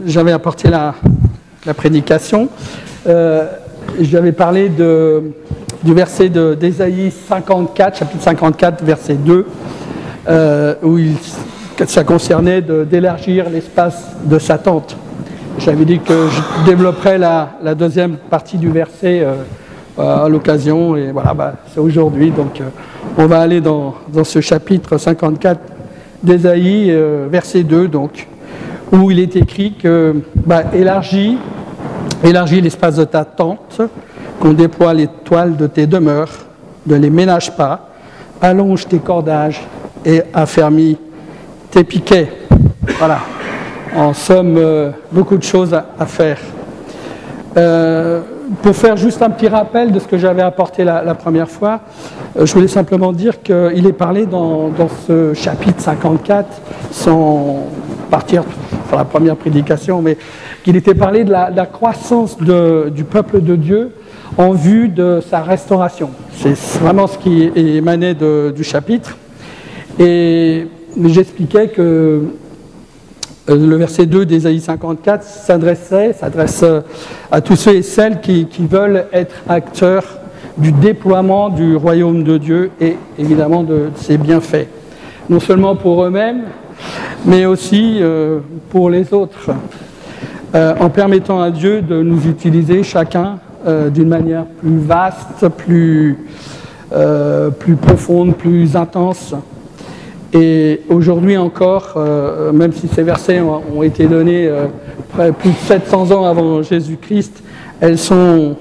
J'avais apporté la prédication. J'avais parlé du verset d'Ésaïe 54, chapitre 54, verset 2, où ça concernait d'élargir l'espace de sa tente. J'avais dit que je développerais la deuxième partie du verset à l'occasion, et voilà, c'est aujourd'hui. Donc on va aller dans ce chapitre 54 d'Ésaïe, verset 2, donc, où il est écrit que élargis l'espace de ta tente, qu'on déploie les toiles de tes demeures, ne les ménage pas, allonge tes cordages et affermis tes piquets. Voilà. En somme, beaucoup de choses à faire. Pour faire juste un petit rappel de ce que j'avais apporté la première fois, je voulais simplement dire qu'il est parlé dans ce chapitre 54, sans partir sur la première prédication, mais qu'il était parlé de la croissance du peuple de Dieu en vue de sa restauration. C'est vraiment ce qui émanait du chapitre. Et j'expliquais que le verset 2 d'Ésaïe 54 s'adresse à tous ceux et celles qui veulent être acteurs du déploiement du royaume de Dieu et évidemment de ses bienfaits. Non seulement pour eux-mêmes, mais aussi pour les autres, en permettant à Dieu de nous utiliser chacun d'une manière plus vaste, plus profonde, plus intense. Et aujourd'hui encore, même si ces versets ont été donnés plus de 700 ans avant Jésus-Christ, elles sont,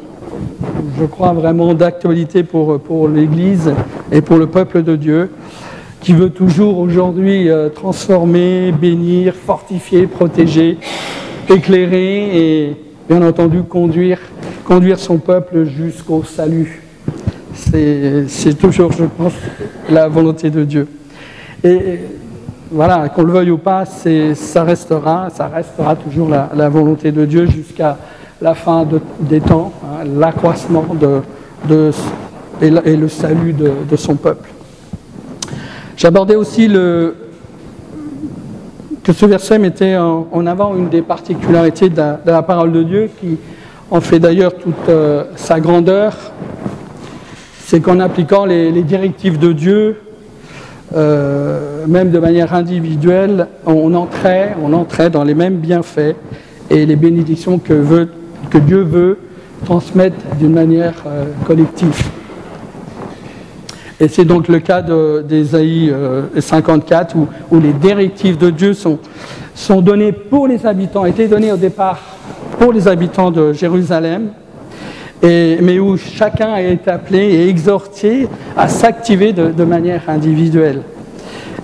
je crois, vraiment d'actualité pour l'Église et pour le peuple de Dieu, qui veut toujours aujourd'hui transformer, bénir, fortifier, protéger, éclairer et bien entendu conduire son peuple jusqu'au salut. C'est toujours, je pense, la volonté de Dieu. Et voilà, qu'on le veuille ou pas, ça restera toujours la volonté de Dieu jusqu'à la fin des temps, hein, l'accroissement et le salut de son peuple. J'abordais aussi que ce verset mettait en avant une des particularités de la parole de Dieu, qui en fait d'ailleurs toute sa grandeur, c'est qu'en appliquant les directives de Dieu, même de manière individuelle, on entrait dans les mêmes bienfaits et les bénédictions que Dieu veut transmettre d'une manière collective. Et c'est donc le cas d'Ésaïe 54, où les directives de Dieu sont données pour les habitants, étaient données au départ pour les habitants de Jérusalem, mais où chacun a été appelé et exhorté à s'activer de manière individuelle.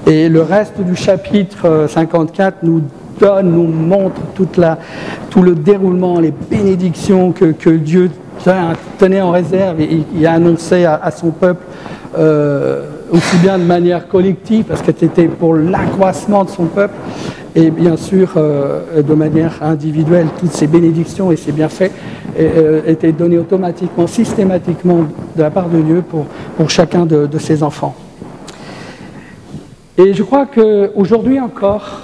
Et le reste du chapitre 54 nous montre tout le déroulement, les bénédictions que Dieu tenait en réserve et a annoncé à son peuple, aussi bien de manière collective, parce que c'était pour l'accroissement de son peuple, et bien sûr de manière individuelle. Toutes ces bénédictions et ces bienfaits étaient donnés automatiquement, systématiquement de la part de Dieu pour chacun de ses enfants. Et je crois qu'aujourd'hui encore,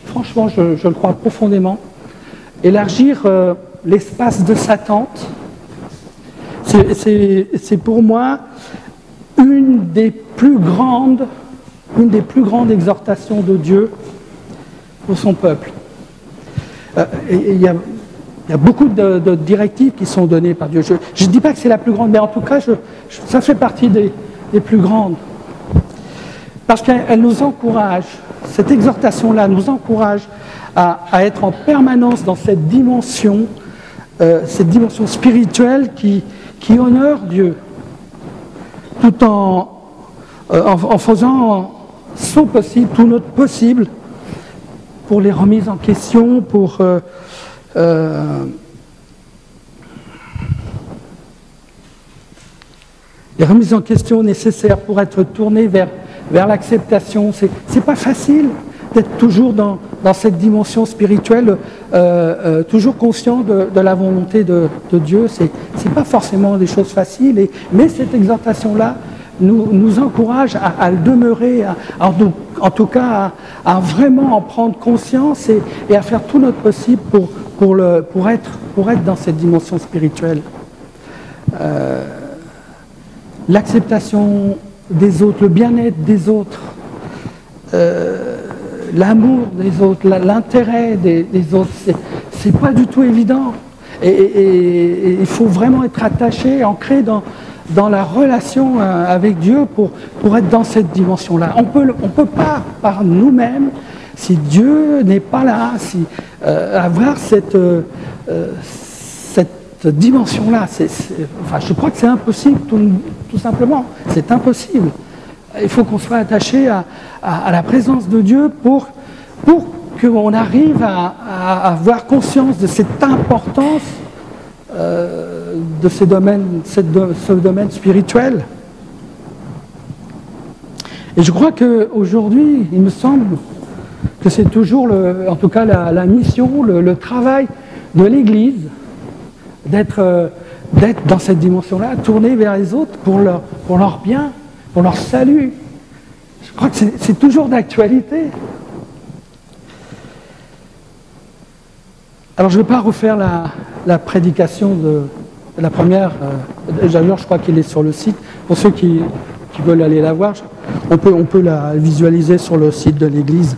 franchement je le crois profondément, élargir l'espace de sa tente, c'est pour moi une des plus grandes exhortations de Dieu pour son peuple. Il y a beaucoup de directives qui sont données par Dieu. Je ne dis pas que c'est la plus grande, mais en tout cas, ça fait partie des plus grandes. Parce qu'elle nous encourage, cette exhortation-là nous encourage à être en permanence dans cette dimension spirituelle qui honore Dieu, tout en faisant son possible, tout notre possible, pour les remises en question, pour les remises en question nécessaires pour être tourné vers l'acceptation. C'est pas facile d'être toujours dans dans cette dimension spirituelle, toujours conscient de la volonté de Dieu. C'est pas forcément des choses faciles, mais cette exhortation-là nous encourage à le demeurer, en tout cas à vraiment en prendre conscience et à faire tout notre possible pour être dans cette dimension spirituelle. L'acceptation des autres, le bien-être des autres, l'amour des autres, l'intérêt des autres, c'est pas du tout évident. Et il faut vraiment être attaché, ancré dans la relation avec Dieu pour être dans cette dimension-là. On peut pas par nous-mêmes, si Dieu n'est pas là, avoir cette dimension-là. Enfin, je crois que c'est impossible, tout simplement. C'est impossible. Il faut qu'on soit attaché à la présence de Dieu pour qu'on arrive à avoir conscience de cette importance de ce domaine spirituel. Et je crois qu'aujourd'hui, il me semble que c'est toujours, en tout cas la mission, le travail de l'Église, d'être dans cette dimension-là, tourner vers les autres pour leur bien, pour leur salut. Je crois que c'est toujours d'actualité. Alors je ne vais pas refaire la prédication de la première. D'ailleurs, je crois qu'il est sur le site. Pour ceux qui veulent aller la voir, on peut la visualiser sur le site de l'Église.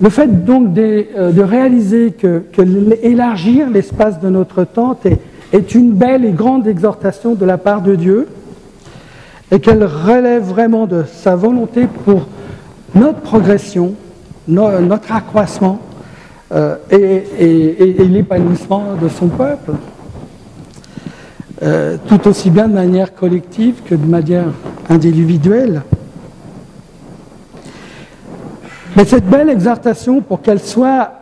Le fait donc de réaliser que élargir l'espace de notre tente est une belle et grande exhortation de la part de Dieu, et qu'elle relève vraiment de sa volonté pour notre progression, notre accroissement et l'épanouissement de son peuple, tout aussi bien de manière collective que de manière individuelle. Mais cette belle exhortation, pour qu'elle soit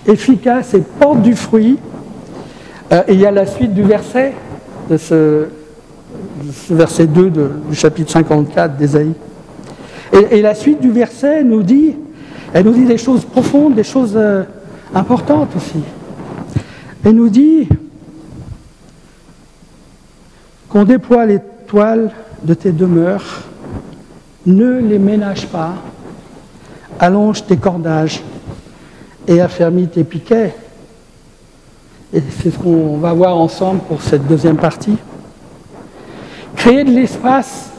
efficace et porte du fruit, et il y a la suite du verset, de ce verset 2 du chapitre 54 d'Ésaïe. Et la suite du verset elle nous dit des choses profondes, des choses importantes aussi. Elle nous dit qu'on déploie les toiles de tes demeures, ne les ménage pas, allonge tes cordages et affermis tes piquets. Et c'est ce qu'on va voir ensemble pour cette deuxième partie. Créer de l'espace,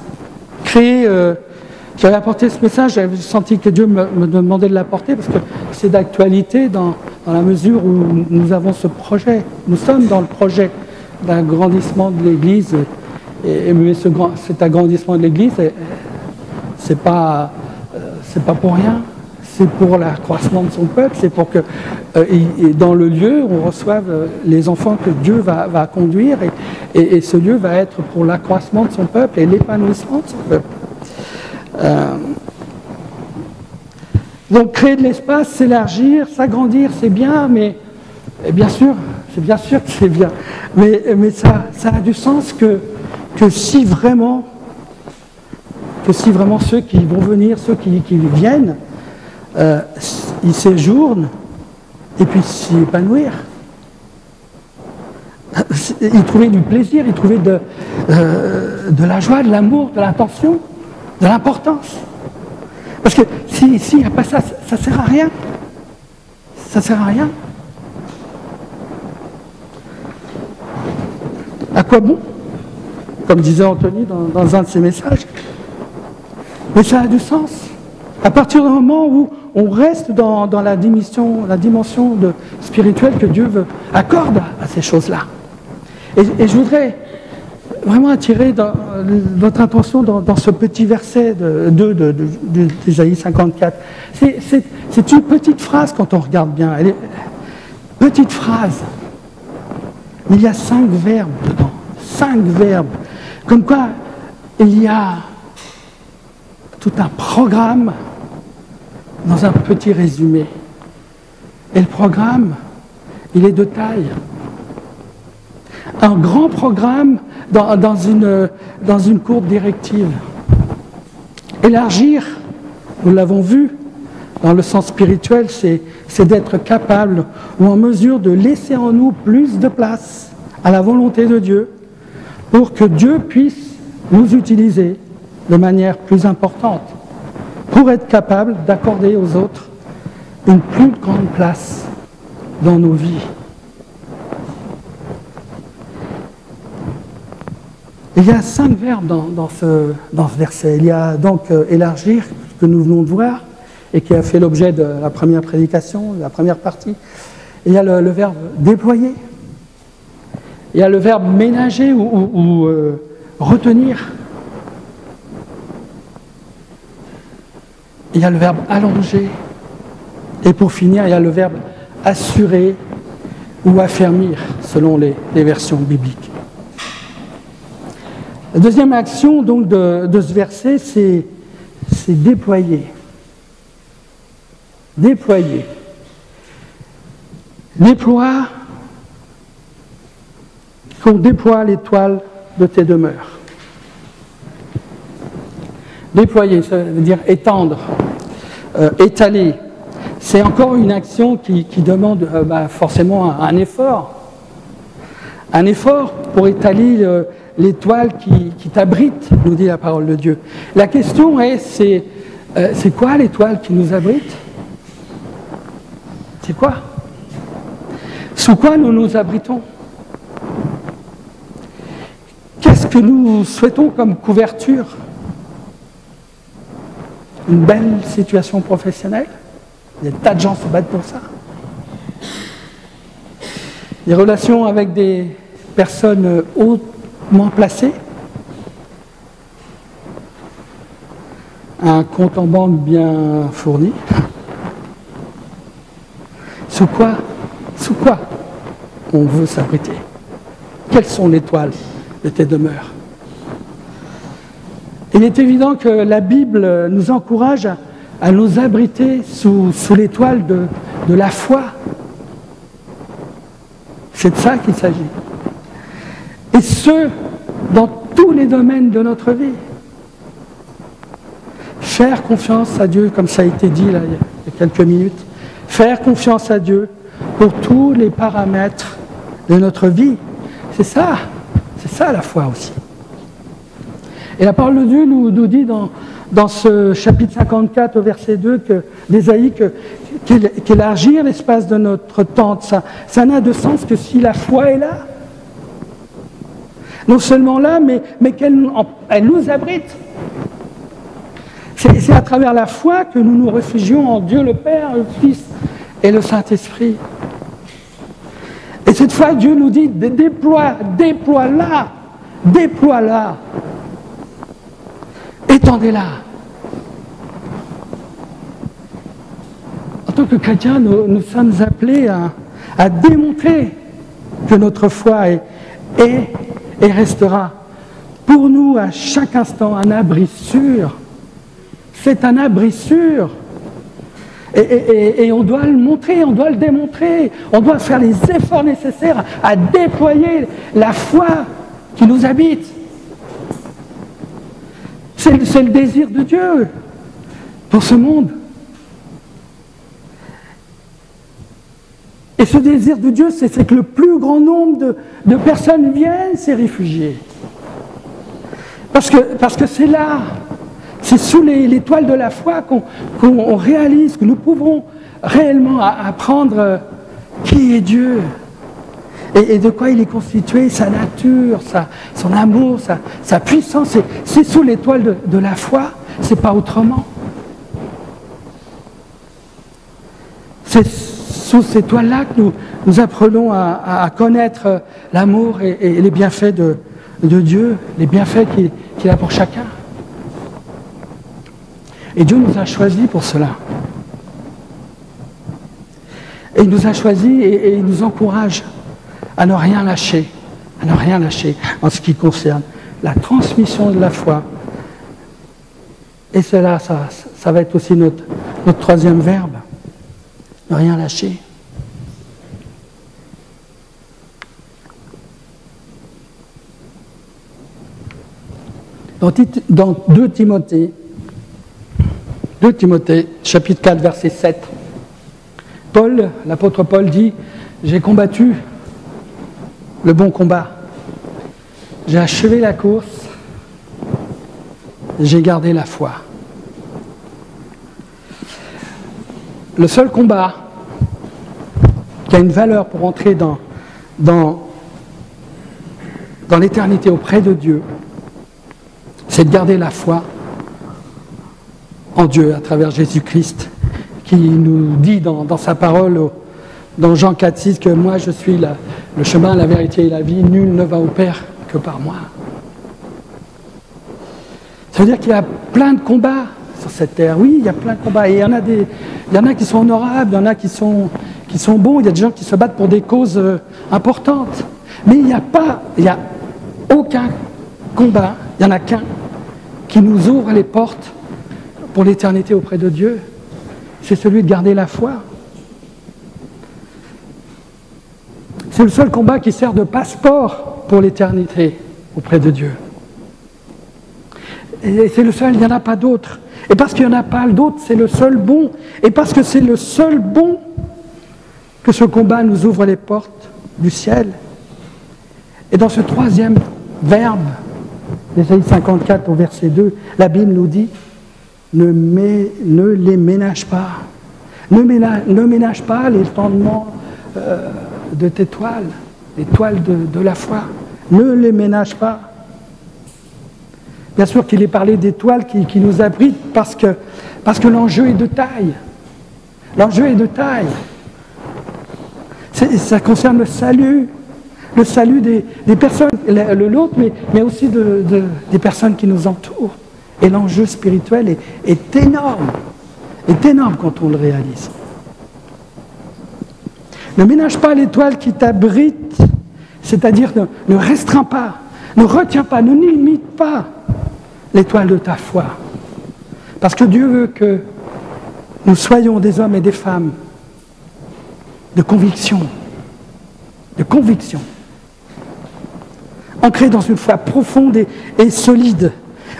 j'avais apporté ce message, j'avais senti que Dieu me demandait de l'apporter parce que c'est d'actualité dans la mesure où nous avons ce projet. Nous sommes dans le projet d'agrandissement de l'Église, mais cet agrandissement de l'Église, c'est pas pour rien. C'est pour l'accroissement de son peuple, c'est pour que dans le lieu, on reçoive les enfants que Dieu va conduire, et ce lieu va être pour l'accroissement de son peuple et l'épanouissement de son peuple. Donc créer de l'espace, s'élargir, s'agrandir, c'est bien, mais bien sûr, c'est bien sûr que c'est bien, mais ça a du sens que si vraiment ceux qui vont venir, ceux qui viennent, ils séjournent et puis s'y épanouir. Ils trouvaient du plaisir, ils trouvaient de la joie, de l'amour, de l'attention, de l'importance. Parce que s'il n'y a pas ça, ça ne sert à rien. Ça ne sert à rien. À quoi bon? Comme disait Anthony dans un de ses messages. Mais ça a du sens. À partir du moment où on reste dans la dimension spirituelle que Dieu accorde à ces choses-là. Et je voudrais vraiment attirer votre attention dans ce petit verset d'Ésaïe 54. C'est une petite phrase quand on regarde bien. Elle est petite phrase. Mais il y a 5 verbes dedans. 5 verbes. Comme quoi, il y a tout un programme dans un petit résumé. Et le programme, il est de taille. Un grand programme dans une courbe directive. Élargir, nous l'avons vu, dans le sens spirituel, c'est d'être capable ou en mesure de laisser en nous plus de place à la volonté de Dieu pour que Dieu puisse nous utiliser de manière plus importante, pour être capable d'accorder aux autres une plus grande place dans nos vies. Il y a 5 verbes dans ce verset. Il y a donc élargir, que nous venons de voir, et qui a fait l'objet de la première prédication, de la première partie. Il y a le verbe déployer. Il y a le verbe ménager ou retenir. Il y a le verbe allonger. Et pour finir, il y a le verbe assurer ou affermir, selon les versions bibliques. La deuxième action donc, de ce verset, c'est déployer. Déployer. Qu'on déploie l'étoile de tes demeures. Déployer, ça veut dire étendre, étaler. C'est encore une action qui demande forcément un effort. Un effort pour étaler l'étoile qui t'abrite, nous dit la parole de Dieu. La question est, c'est quoi l'étoile qui nous abrite? C'est quoi? Sous quoi nous nous abritons? Qu'est-ce que nous souhaitons comme couverture? Une belle situation professionnelle? Des tas de gens se battent pour ça. Des relations avec des personnes hautement placées. Un compte en banque bien fourni. Sous quoi on veut s'abriter? Quelles sont les toiles de tes demeures? Il est évident que la Bible nous encourage à nous abriter sous l'étoile de la foi. C'est de ça qu'il s'agit. Et ce, dans tous les domaines de notre vie. Faire confiance à Dieu, comme ça a été dit là, il y a quelques minutes. Faire confiance à Dieu pour tous les paramètres de notre vie. C'est ça la foi aussi. Et la parole de Dieu nous dit dans ce chapitre 54 au verset 2 d'Ésaïe qu'élargir l'espace de notre tente, ça n'a de sens que si la foi est là. Non seulement là, mais qu'elle nous abrite. C'est à travers la foi que nous nous réfugions en Dieu le Père, le Fils et le Saint-Esprit. Et cette fois, Dieu nous dit, déploie-la, étendez-la. En tant que chrétiens, nous sommes appelés à démontrer que notre foi est et restera pour nous à chaque instant un abri sûr. C'est un abri sûr. Et on doit le montrer, on doit le démontrer, on doit faire les efforts nécessaires à déployer la foi qui nous habite. C'est le désir de Dieu pour ce monde. Et ce désir de Dieu, c'est que le plus grand nombre de personnes viennent s'y réfugier. Parce que c'est là, c'est sous l'étoile de la foi qu'on réalise, que nous pouvons réellement apprendre qui est Dieu et de quoi il est constitué, sa nature, son amour, sa puissance. C'est sous l'étoile de la foi, c'est pas autrement. C'est sous cette toile-là que nous apprenons à connaître l'amour et les bienfaits de Dieu, les bienfaits qu'il a pour chacun. Et Dieu nous a choisis pour cela. Et il nous a choisis et il nous encourage à ne rien lâcher, en ce qui concerne la transmission de la foi. Et cela, ça va être aussi notre troisième verbe. Ne rien lâcher. Dans 2 Timothée, 2 Timothée, chapitre 4, verset 7. Paul, l'apôtre Paul dit « J'ai combattu le bon combat, j'ai achevé la course, j'ai gardé la foi. » Le seul combat qui a une valeur pour entrer dans l'éternité auprès de Dieu, c'est de garder la foi en Dieu à travers Jésus-Christ, qui nous dit dans sa parole, dans Jean 4,6, que moi je suis le chemin, la vérité et la vie, nul ne va au Père que par moi. Ça veut dire qu'il y a plein de combats sur cette terre. Oui, il y a plein de combats. Et il y en a qui sont honorables, il y en a qui sont bons, il y a des gens qui se battent pour des causes importantes. Mais il n'y a aucun combat, il n'y en a qu'un, qui nous ouvre les portes pour l'éternité auprès de Dieu. C'est celui de garder la foi. C'est le seul combat qui sert de passeport pour l'éternité auprès de Dieu. Et c'est le seul, il n'y en a pas d'autre. Et parce qu'il n'y en a pas d'autre, c'est le seul bon. Et parce que c'est le seul bon que ce combat nous ouvre les portes du ciel. Et dans ce troisième verbe, d'Ésaïe 54 au verset 2, la Bible nous dit « Ne les ménage pas. Ne ménage pas les fondements de tes toiles, les toiles de la foi. Ne les ménage pas. » Bien sûr qu'il est parlé des toiles qui nous abritent parce que l'enjeu est de taille. L'enjeu est de taille. Ça concerne le salut des personnes, l'autre, mais aussi des personnes qui nous entourent. Et l'enjeu spirituel est énorme quand on le réalise. Ne ménage pas l'étoile qui t'abrite, c'est-à-dire ne restreins pas, ne retiens pas, ne limite pas l'étoile de ta foi. Parce que Dieu veut que nous soyons des hommes et des femmes de conviction, ancrés dans une foi profonde et solide,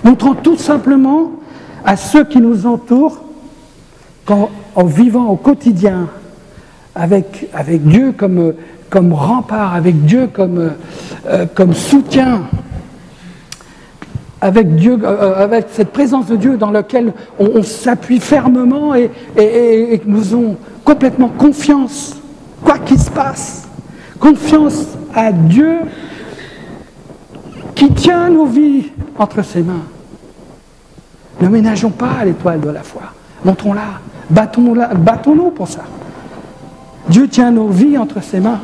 montrant tout simplement à ceux qui nous entourent qu'en vivant au quotidien avec Dieu comme rempart, avec Dieu comme soutien, avec Dieu, avec cette présence de Dieu dans laquelle on s'appuie fermement et que nous avons complètement confiance, quoi qu'il se passe, confiance à Dieu qui tient nos vies entre ses mains. Ne ménageons pas l'étoile de la foi, montrons-la, battons-nous pour ça. Dieu tient nos vies entre ses mains.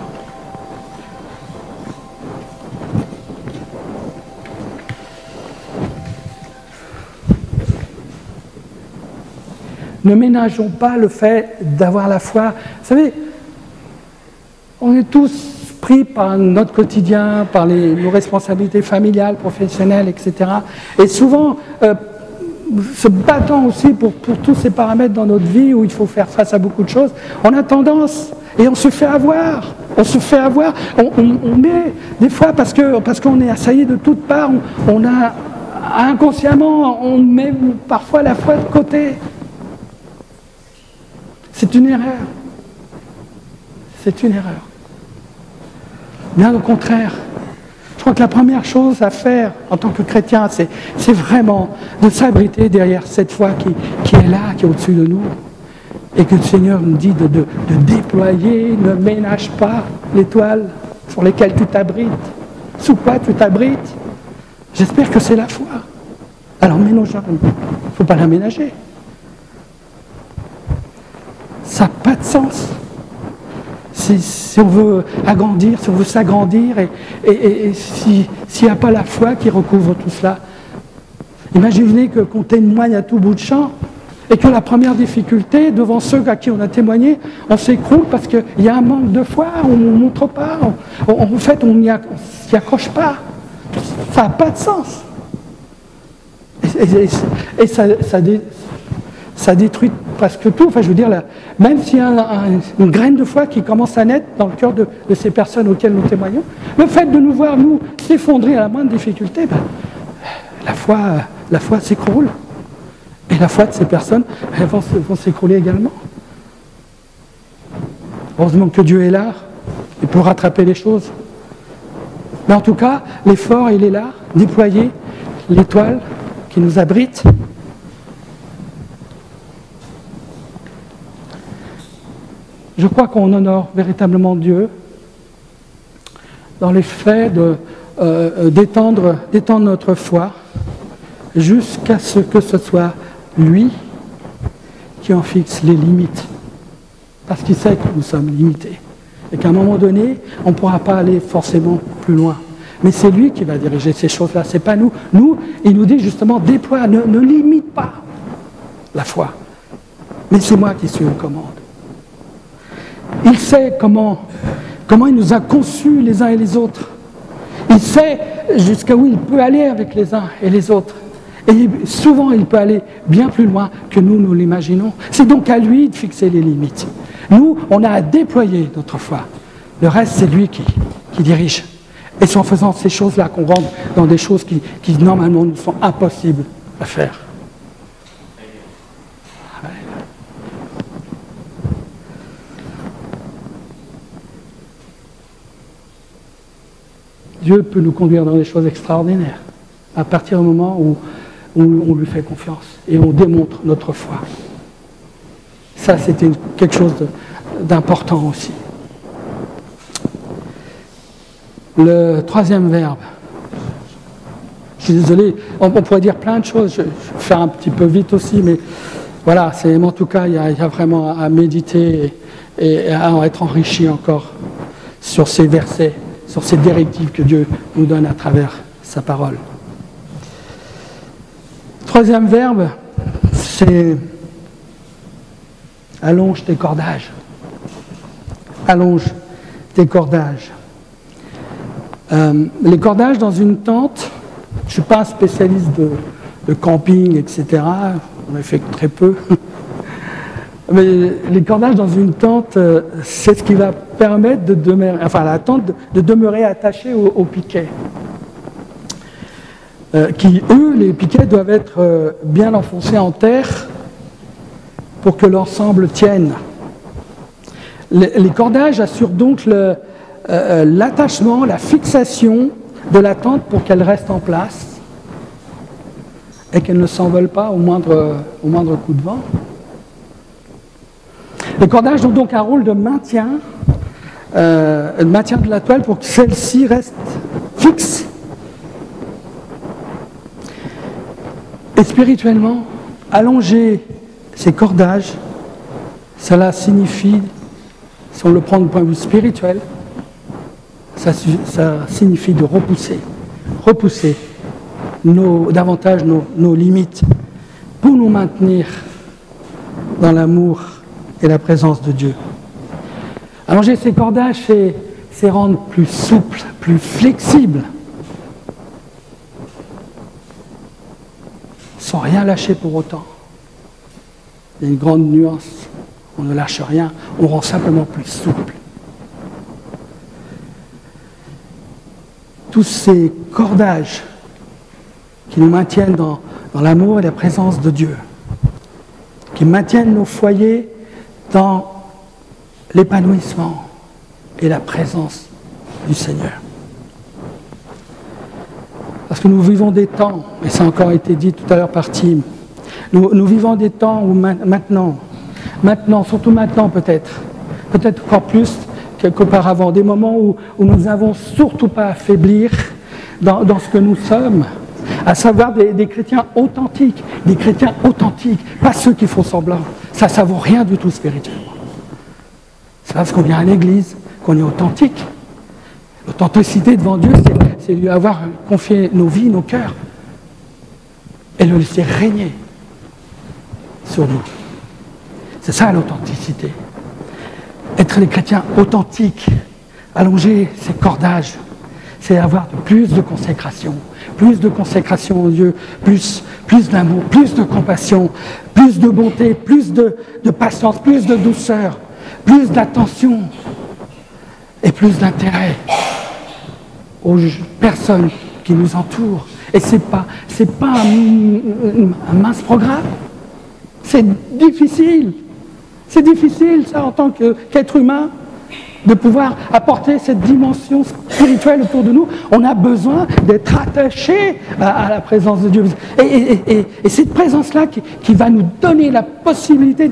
Ne ménageons pas le fait d'avoir la foi. Vous savez, on est tous pris par notre quotidien, par nos responsabilités familiales, professionnelles, etc. Et souvent, se battant aussi pour tous ces paramètres dans notre vie où il faut faire face à beaucoup de choses, on a tendance, et on se fait avoir, on met, des fois parce qu'on est assailli de toutes parts, on a inconsciemment, on met parfois la foi de côté. C'est une erreur. C'est une erreur. Bien au contraire, je crois que la première chose à faire en tant que chrétien, c'est vraiment de s'abriter derrière cette foi qui est là, qui est au-dessus de nous. Et que le Seigneur nous dit de déployer, ne ménage pas l'étoile sur lesquelles tu t'abrites. Sous quoi tu t'abrites? J'espère que c'est la foi. Alors ménageons, il ne faut pas la ménager. Ça n'a pas de sens. Si on veut agrandir, si on veut s'agrandir, et s'il n'y a pas la foi qui recouvre tout cela. Imaginez qu'on témoigne à tout bout de champ, et que la première difficulté, devant ceux à qui on a témoigné, on s'écroule parce qu'il y a un manque de foi, on ne montre pas, en fait on n'y accroche pas. Ça n'a pas de sens. Et ça détruit presque tout. Enfin, je veux dire, même s'il y a une graine de foi qui commence à naître dans le cœur de ces personnes auxquelles nous témoignons, le fait de nous voir, nous, s'effondrer à la moindre difficulté, la foi s'écroule. Et la foi de ces personnes, elles vont s'écrouler également. Heureusement que Dieu est là, et peut rattraper les choses. Mais en tout cas, l'effort, il est là, déployer l'étoile qui nous abrite. Je crois qu'on honore véritablement Dieu dans les faits d'étendre notre foi jusqu'à ce que ce soit lui qui en fixe les limites. Parce qu'il sait que nous sommes limités. Et qu'à un moment donné, on ne pourra pas aller forcément plus loin. Mais c'est lui qui va diriger ces choses-là, c'est pas nous. Nous, il nous dit justement, déploie, ne limite pas la foi. Mais c'est moi qui suis aux commandes. Il sait comment il nous a conçus les uns et les autres. Il sait jusqu'à où il peut aller avec les uns et les autres. Et souvent, il peut aller bien plus loin que nous l'imaginons. C'est donc à lui de fixer les limites. Nous, on a à déployer notre foi. Le reste, c'est lui qui dirige. Et c'est en faisant ces choses-là qu'on rentre dans des choses qui normalement nous sont impossibles à faire. Ouais. Dieu peut nous conduire dans des choses extraordinaires à partir du moment où on lui fait confiance et on démontre notre foi. Ça, c'était quelque chose d'important aussi. Le troisième verbe. Je suis désolé, on pourrait dire plein de choses, je vais faire un petit peu vite aussi, mais voilà, en tout cas, il y a vraiment à méditer et à être enrichi encore sur ces versets, sur ces directives que Dieu nous donne à travers sa parole. Troisième verbe, c'est allonge tes cordages. Allonge tes cordages. Les cordages dans une tente, je ne suis pas un spécialiste de camping, etc. On a fait très peu. Mais les cordages dans une tente, c'est ce qui va permettre la tente de demeurer attachée au piquet. Les piquets doivent être bien enfoncés en terre pour que l'ensemble tienne. Les cordages assurent donc l'attachement, la fixation de la tente pour qu'elle reste en place et qu'elle ne s'envole pas au moindre coup de vent. Les cordages ont donc un rôle de maintien de la toile pour que celle-ci reste fixe. Et spirituellement, allonger ces cordages, cela signifie, si on le prend du point de vue spirituel, ça signifie de repousser davantage nos limites pour nous maintenir dans l'amour et la présence de Dieu. Allonger ces cordages, c'est rendre plus souple, plus flexible, sans rien lâcher pour autant. Il y a une grande nuance, on ne lâche rien, on rend simplement plus souple. Tous ces cordages qui nous maintiennent dans l'amour et la présence de Dieu, qui maintiennent nos foyers dans l'épanouissement et la présence du Seigneur. Parce que nous vivons des temps, et ça a encore été dit tout à l'heure par Tim, nous vivons des temps où maintenant, surtout maintenant peut-être encore plus qu'auparavant, des moments où nous n'avons surtout pas à faiblir dans ce que nous sommes, à savoir des chrétiens authentiques, pas ceux qui font semblant. Ça ne vaut rien du tout spirituellement. C'est parce qu'on vient à l'église qu'on est authentique. L'authenticité devant Dieu, c'est lui avoir confié nos vies, nos cœurs, et le laisser régner sur nous. C'est ça l'authenticité. Être des chrétiens authentiques, allonger ces cordages, c'est avoir plus de consécration au Dieu, plus d'amour, plus de compassion, plus de bonté, plus de patience, plus de douceur, plus d'attention et plus d'intérêt aux personnes qui nous entourent. Et c'est pas un mince programme, C'est difficile. C'est difficile, ça, en tant qu'être humain, de pouvoir apporter cette dimension spirituelle autour de nous. On a besoin d'être attaché à la présence de Dieu. Et cette présence-là qui va nous donner la possibilité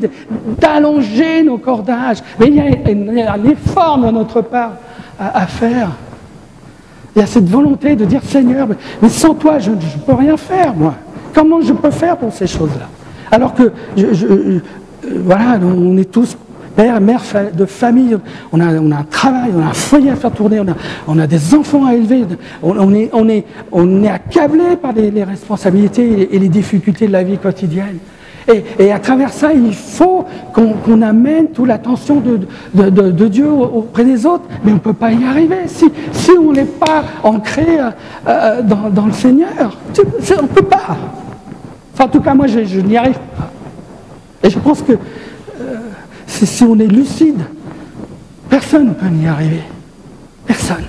d'allonger nos cordages. Mais il y a un effort de notre part à faire. Il y a cette volonté de dire, Seigneur, mais sans toi, je ne peux rien faire, moi. Comment je peux faire pour ces choses-là? Alors que, voilà, on est tous père, mère de famille, on a un travail, on a un foyer à faire tourner, on a des enfants à élever, on est accablé par les responsabilités et les difficultés de la vie quotidienne. Et à travers ça, il faut qu'on amène toute l'attention de Dieu auprès des autres, mais on ne peut pas y arriver. Si on n'est pas ancré dans le Seigneur, on ne peut pas. Enfin, en tout cas, moi, je n'y arrive pas. Et je pense que si on est lucide, personne ne peut y arriver. Personne.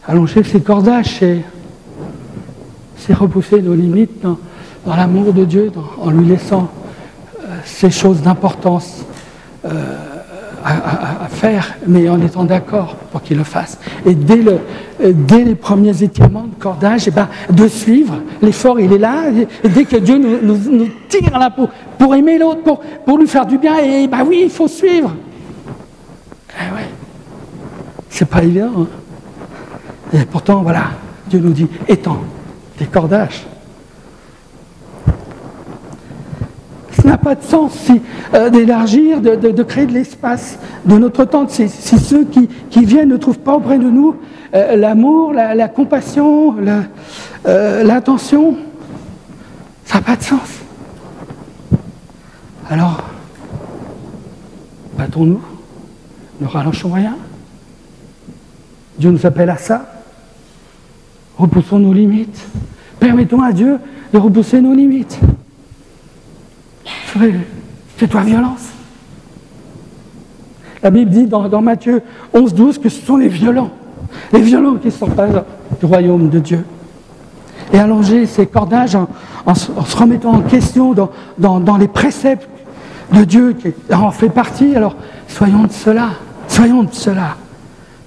Allonger ses cordages, c'est repousser nos limites dans l'amour de Dieu, en lui laissant ces choses d'importance à faire, mais en étant d'accord pour qu'il le fasse. Et dès les premiers étirements de cordage, de suivre, l'effort il est là, et dès que Dieu nous tire là pour aimer l'autre, pour lui faire du bien, et oui, il faut suivre. Eh ouais, c'est pas évident. Hein. Et pourtant, voilà, Dieu nous dit, étends tes cordages. Ça n'a pas de sens d'élargir, de créer de l'espace de notre temps. Si ceux qui viennent ne trouvent pas auprès de nous l'amour, la compassion, l'attention, ça n'a pas de sens. Alors, battons-nous, ne rallongeons rien. Dieu nous appelle à ça. Repoussons nos limites. Permettons à Dieu de repousser nos limites. Fais-toi violence. La Bible dit dans Matthieu 11-12 que ce sont les violents qui sont pas du royaume de Dieu. Et allonger ces cordages en se remettant en question dans les préceptes de Dieu qui en fait partie. Alors soyons de cela.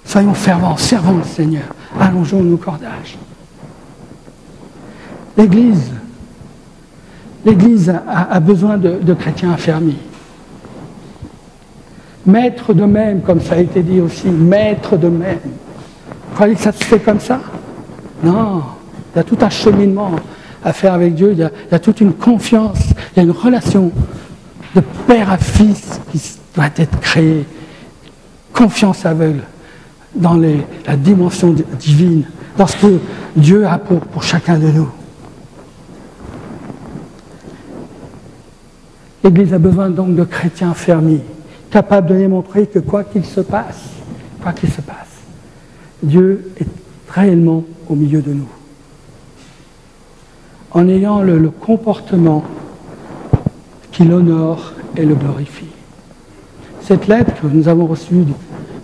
Soyons fervents, servons le Seigneur. Allongeons nos cordages. L'Église a besoin de chrétiens affermis. Maîtres de même, comme ça a été dit aussi, maîtres de même. Vous croyez que ça se fait comme ça? Non, il y a tout un cheminement à faire avec Dieu, il y a toute une confiance, il y a une relation de père à fils qui doit être créée. Confiance aveugle dans la dimension divine, dans ce que Dieu a pour chacun de nous. L'Église a besoin donc de chrétiens fermis, capables de démontrer que quoi qu'il se passe, Dieu est réellement au milieu de nous. En ayant le comportement qui l'honore et le glorifie. Cette lettre que nous avons reçue,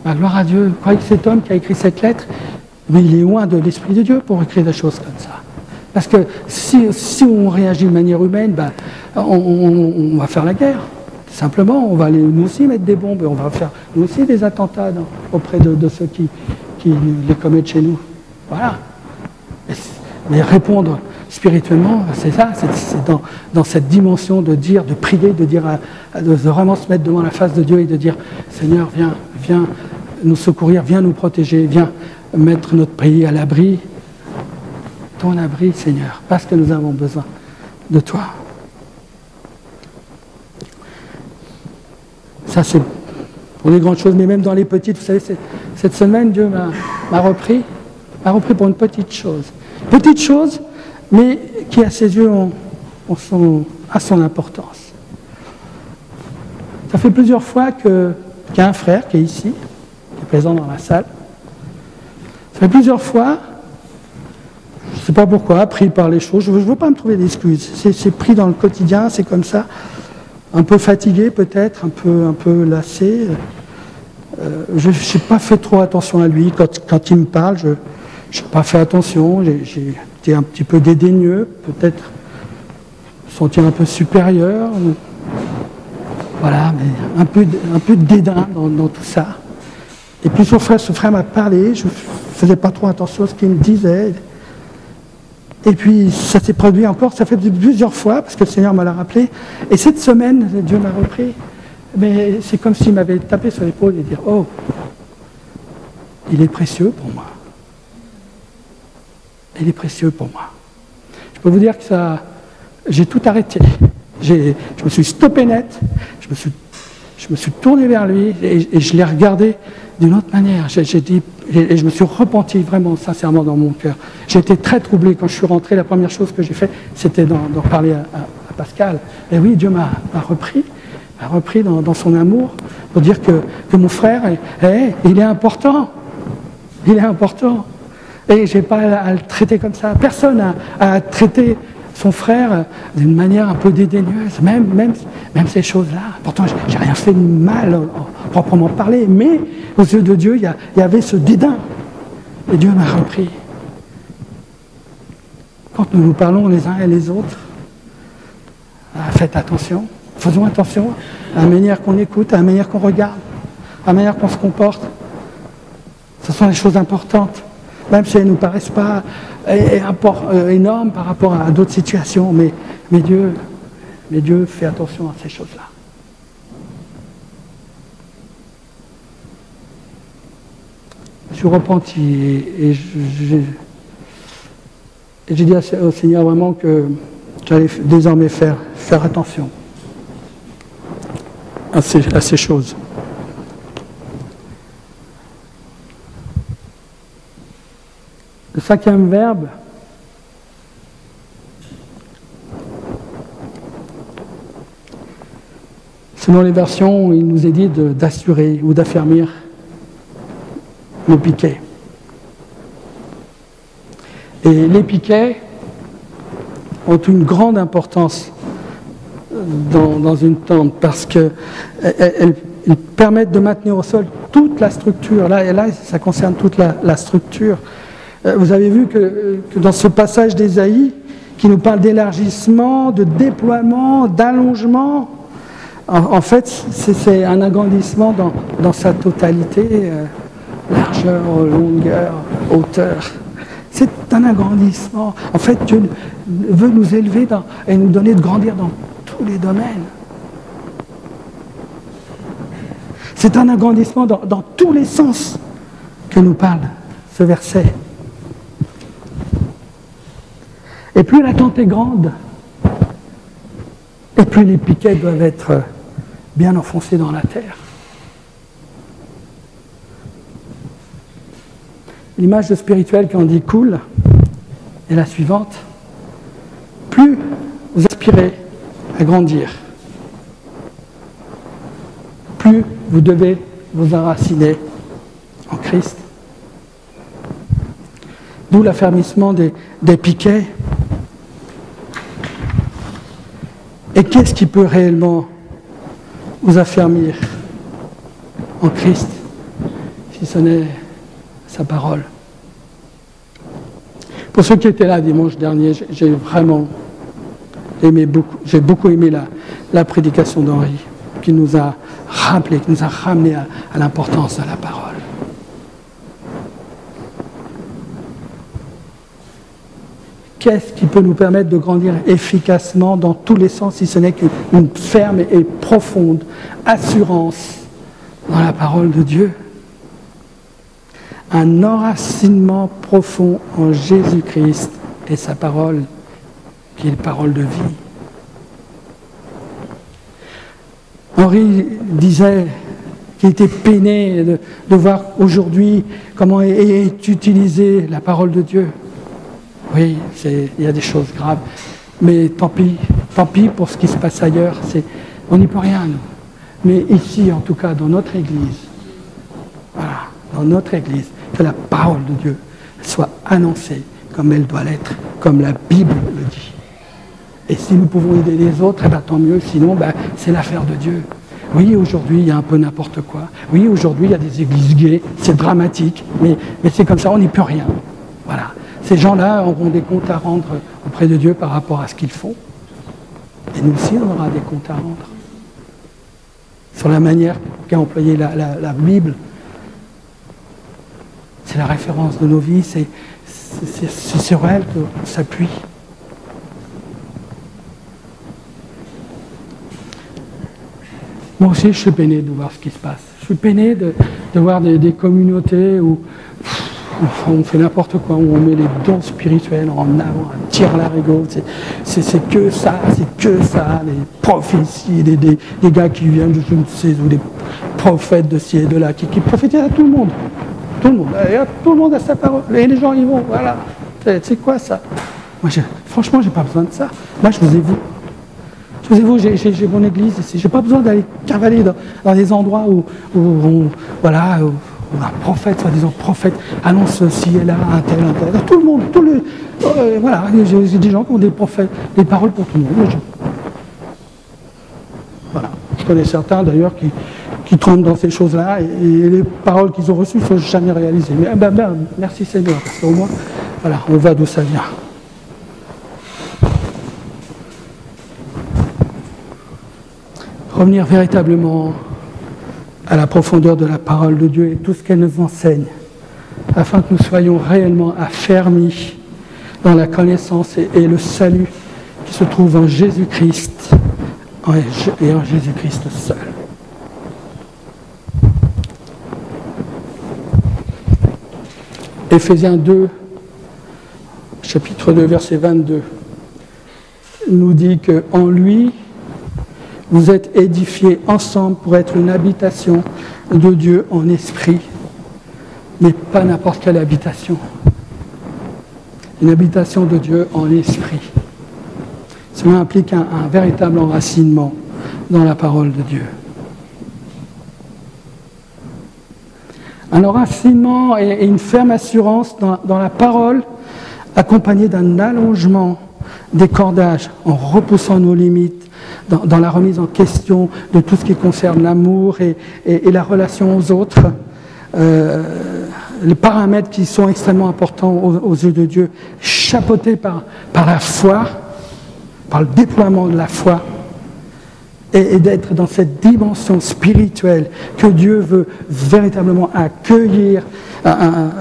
gloire à Dieu, vous croyez que cet homme qui a écrit cette lettre, mais il est loin de l'Esprit de Dieu pour écrire des choses comme ça. Parce que si on réagit de manière humaine, on va faire la guerre. Simplement, on va aller nous aussi mettre des bombes, on va faire nous aussi des attentats auprès de ceux qui les commettent chez nous. Voilà. Mais répondre spirituellement, c'est ça, c'est dans cette dimension de dire, de prier, de vraiment se mettre devant la face de Dieu et de dire, Seigneur, viens nous secourir, viens nous protéger, viens mettre notre pays à l'abri, ton abri, Seigneur, parce que nous avons besoin de toi. Ça, c'est pour les grandes choses, mais même dans les petites, vous savez, cette semaine, Dieu m'a repris pour une petite chose. Petite chose, mais qui, à ses yeux, a son importance. Ça fait plusieurs fois qu'il y a un frère qui est ici, qui est présent dans la salle. Ça fait plusieurs fois, je ne sais pas pourquoi, pris par les choses, je ne veux pas me trouver d'excuses. C'est pris dans le quotidien, c'est comme ça. Un peu fatigué peut-être, un peu lassé. Je n'ai pas fait trop attention à lui. Quand il me parle, Je n'ai pas fait attention, j'ai été un petit peu dédaigneux, peut-être senti un peu supérieur. Voilà, mais un peu de dédain dans tout ça. Et puis ce frère m'a parlé, je ne faisais pas trop attention à ce qu'il me disait. Et puis ça s'est produit encore, ça fait plusieurs fois, parce que le Seigneur me l'a rappelé. Et cette semaine, Dieu m'a repris. Mais c'est comme s'il m'avait tapé sur l'épaule et dit « Oh, il est précieux pour moi. Il est précieux pour moi. » Je peux vous dire que j'ai tout arrêté. Je me suis stoppé net, je me suis tourné vers lui et je l'ai regardé d'une autre manière. Et je me suis repenti vraiment, sincèrement, dans mon cœur. J'ai été très troublé quand je suis rentré. La première chose que j'ai fait, c'était d'en parler à Pascal. Et oui, Dieu m'a repris dans son amour pour dire que mon frère, il est important. Il est important. Et je n'ai pas à le traiter comme ça. Personne n'a à traiter son frère d'une manière un peu dédaigneuse, même ces choses-là. Pourtant, j'ai rien fait de mal, proprement parlé, mais aux yeux de Dieu, il y avait ce dédain. Et Dieu m'a repris. Quand nous nous parlons les uns et les autres, faites attention, faisons attention à la manière qu'on écoute, à la manière qu'on regarde, à la manière qu'on se comporte. Ce sont des choses importantes, même si elles ne nous paraissent pas énormes par rapport à d'autres situations, mais Dieu fait attention à ces choses-là. Je suis repenti et j'ai dit au Seigneur vraiment que j'allais désormais faire attention à ces choses. Le 5e verbe, selon les versions, il nous est dit d'assurer ou d'affermir le piquet. Et les piquets ont une grande importance dans une tente parce qu'ils permettent de maintenir au sol toute la structure. Là, ça concerne toute la structure. Vous avez vu que dans ce passage d'Ésaïe, qui nous parle d'élargissement, de déploiement, d'allongement, en fait, c'est un agrandissement dans sa totalité, largeur, longueur, hauteur. C'est un agrandissement. En fait, Dieu veut nous élever et nous donner de grandir dans tous les domaines. C'est un agrandissement dans tous les sens que nous parle ce verset. Et plus la tente est grande, et plus les piquets doivent être bien enfoncés dans la terre. L'image spirituelle qui en découle est la suivante. Plus vous aspirez à grandir, plus vous devez vous enraciner en Christ. D'où l'affermissement des piquets. Et qu'est-ce qui peut réellement vous affermir en Christ, si ce n'est sa parole? Pour ceux qui étaient là dimanche dernier, j'ai vraiment aimé j'ai beaucoup aimé la prédication d'Henri, qui nous a rappelé, qui nous a ramené à l'importance de la parole. Qu'est-ce qui peut nous permettre de grandir efficacement dans tous les sens, si ce n'est qu'une ferme et profonde assurance dans la parole de Dieu? Un enracinement profond en Jésus-Christ et sa parole, qui est la parole de vie. Henri disait qu'il était peiné de voir aujourd'hui comment est utilisée la parole de Dieu. Oui, il y a des choses graves, mais tant pis pour ce qui se passe ailleurs, on n'y peut rien, nous. Mais ici, en tout cas, dans notre Église, voilà, dans notre Église, que la parole de Dieu soit annoncée comme elle doit l'être, comme la Bible le dit. Et si nous pouvons aider les autres, tant mieux, sinon c'est l'affaire de Dieu. Oui, aujourd'hui, il y a un peu n'importe quoi. Oui, aujourd'hui, il y a des églises gays, c'est dramatique, mais c'est comme ça, on n'y peut rien. Voilà. Ces gens-là auront des comptes à rendre auprès de Dieu par rapport à ce qu'ils font. Et nous aussi, on aura des comptes à rendre. Sur la manière qu'a employé la Bible. C'est la référence de nos vies, c'est sur elle qu'on s'appuie. Moi aussi, je suis peiné de voir ce qui se passe. Je suis peiné de voir des communautés où on fait n'importe quoi, où on met les dons spirituels en avant, un tire-larigot. C'est que ça, les prophéties, des gars qui viennent de je ne sais où, des prophètes de ci et de là, qui prophétisent à tout le monde. Tout le monde a sa parole. Et les gens y vont, voilà. C'est quoi ça? Moi, franchement, j'ai pas besoin de ça. Moi, je vous ai vu. J'ai mon église ici. J'ai pas besoin d'aller cavaler dans des endroits où un prophète, soi-disant prophète, annonce ceci et là, un tel. Tout le monde, voilà, j'ai des gens qui ont des prophètes, des paroles pour tout le monde. Voilà. Je connais certains d'ailleurs qui tombent dans ces choses-là et les paroles qu'ils ont reçues ne sont jamais réalisées. Mais merci Seigneur, parce qu'au moins, voilà, on voit d'où ça vient. Revenir véritablement à la profondeur de la parole de Dieu et tout ce qu'elle nous enseigne, afin que nous soyons réellement affermis dans la connaissance et le salut qui se trouve en Jésus-Christ et en Jésus-Christ seul. Éphésiens 2, chapitre 2, verset 22, nous dit qu'en lui, vous êtes édifiés ensemble pour être une habitation de Dieu en esprit, mais pas n'importe quelle habitation. Une habitation de Dieu en esprit. Cela implique un véritable enracinement dans la parole de Dieu. Un enracinement et une ferme assurance dans la parole, accompagné d'un allongement des cordages en repoussant nos limites, dans la remise en question de tout ce qui concerne l'amour et la relation aux autres, les paramètres qui sont extrêmement importants aux yeux de Dieu, chapeautés par la foi, par le déploiement de la foi, et d'être dans cette dimension spirituelle que Dieu veut véritablement accueillir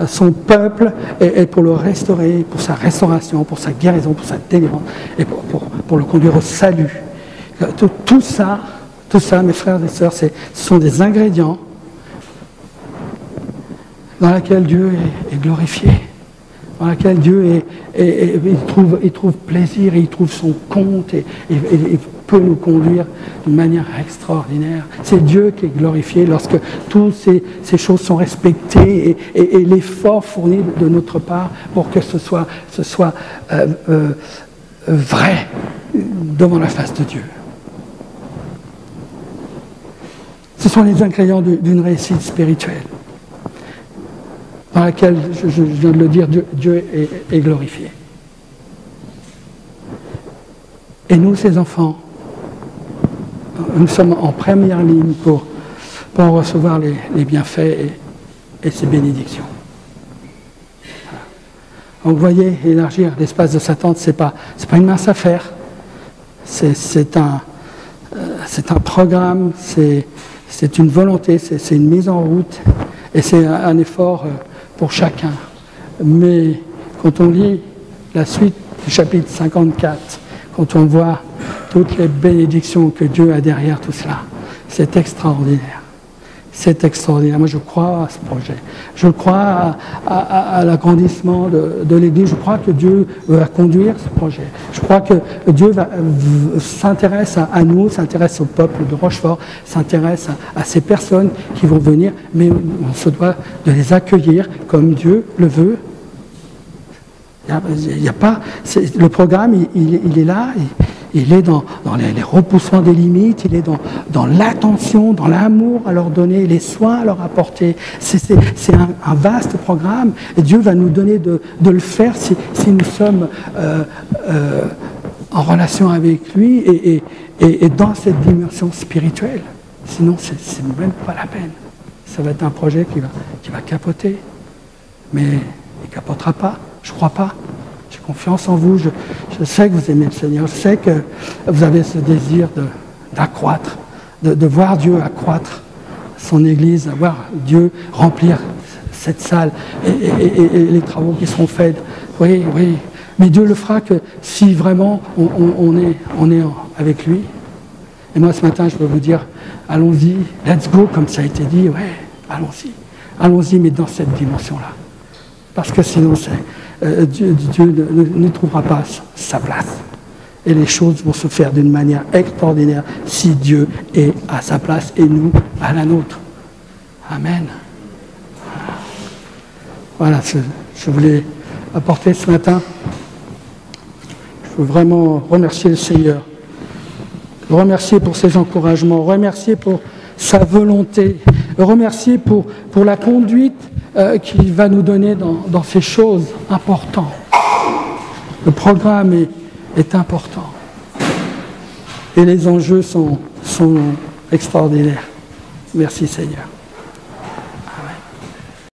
son peuple et pour le restaurer, pour sa restauration, pour sa guérison, pour sa délivrance et pour le conduire au salut. Tout ça, mes frères et sœurs, ce sont des ingrédients dans lesquels Dieu est glorifié, dans lesquels Dieu il trouve plaisir, il trouve son compte et peut nous conduire d'une manière extraordinaire. C'est Dieu qui est glorifié lorsque toutes ces choses sont respectées et l'effort fourni de notre part pour que ce soit vrai devant la face de Dieu. Ce sont les ingrédients d'une réussite spirituelle dans laquelle, je viens de le dire, Dieu est glorifié. Et nous, ses enfants, nous sommes en première ligne pour recevoir les bienfaits et ses bénédictions. Voilà. Donc vous voyez, élargir l'espace de sa tente, c'est pas une mince affaire. C'est un programme, c'est une volonté, c'est une mise en route et c'est un effort pour chacun. Mais quand on lit la suite du chapitre 54, quand on voit toutes les bénédictions que Dieu a derrière tout cela, c'est extraordinaire. C'est extraordinaire. Moi, je crois à ce projet. Je crois à l'agrandissement de l'Église. Je crois que Dieu va conduire ce projet. Je crois que Dieu s'intéresse à nous, s'intéresse au peuple de Rochefort, s'intéresse à ces personnes qui vont venir, mais on se doit de les accueillir comme Dieu le veut. Il y a pas, le programme, il est là. Il est dans les repoussements des limites, il est dans l'attention, dans l'amour à leur donner, les soins à leur apporter. C'est un vaste programme et Dieu va nous donner de le faire si nous sommes en relation avec lui et dans cette dimension spirituelle. Sinon, c'est même pas la peine. Ça va être un projet qui va capoter. Mais il ne capotera pas. Je ne crois pas. J'ai confiance en vous. Je sais que vous aimez le Seigneur. Je sais que vous avez ce désir d'accroître, de voir Dieu accroître son Église, de voir Dieu remplir cette salle et les travaux qui seront faits. Oui, oui. Mais Dieu le fera que si vraiment on est avec lui. Et moi, ce matin, je veux vous dire, allons-y, let's go, comme ça a été dit. Ouais, allons-y. Allons-y, mais dans cette dimension-là. Parce que sinon, Dieu ne trouvera pas sa place. Et les choses vont se faire d'une manière extraordinaire si Dieu est à sa place et nous à la nôtre. Amen. Voilà, je voulais apporter ce matin. Je veux vraiment remercier le Seigneur. Le remercier pour ses encouragements, remercier pour sa volonté, remercier pour la conduite qu'il va nous donner dans ces choses importantes. Le programme est important. Et les enjeux sont extraordinaires. Merci Seigneur.